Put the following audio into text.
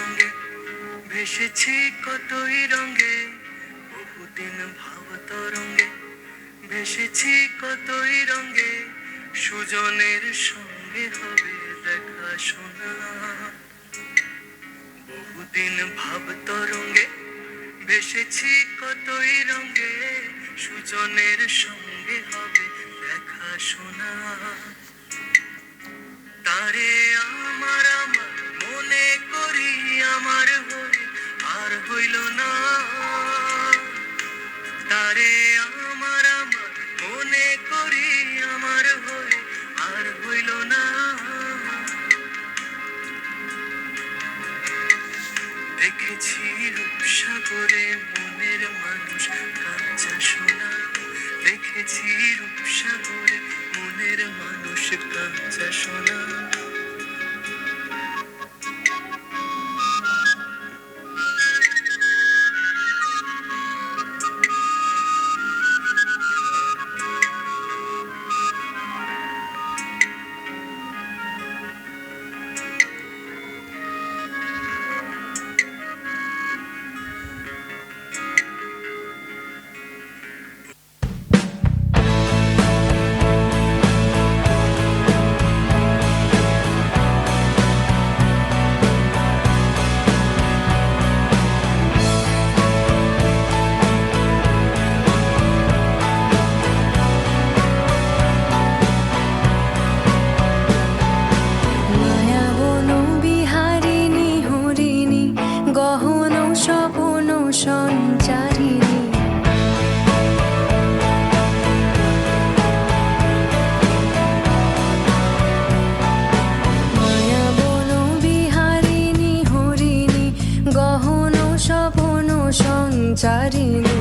সঙ্গে ভেসেছি কতই রঙে, বহুদিন ভাব তরঙ্গে ভেসেছি কতই রঙে, সুজনের সঙ্গে হবে দেখা শোনা। বহুদিন ভাব তরঙ্গে ভেসেছি কতই রঙে, সুজনের সঙ্গে হবে দেখা শোনা। তারে আমার আমার মনে করি আমার হয়ে আর হইল না। তারে আমার আমার মনে করি আমার হয়ে আর হইল না। দেখেছি রূপসাগরে মনের মানুষ কাঁচা সোনা, দেখেছি রূপসাগরে মনের মানুষ কাঁচা সোনা। গহন স্বপন সঞ্চারিণী, মায়া বন বিহারিণী হরিণী, গহন স্বপন সঞ্চারিণী।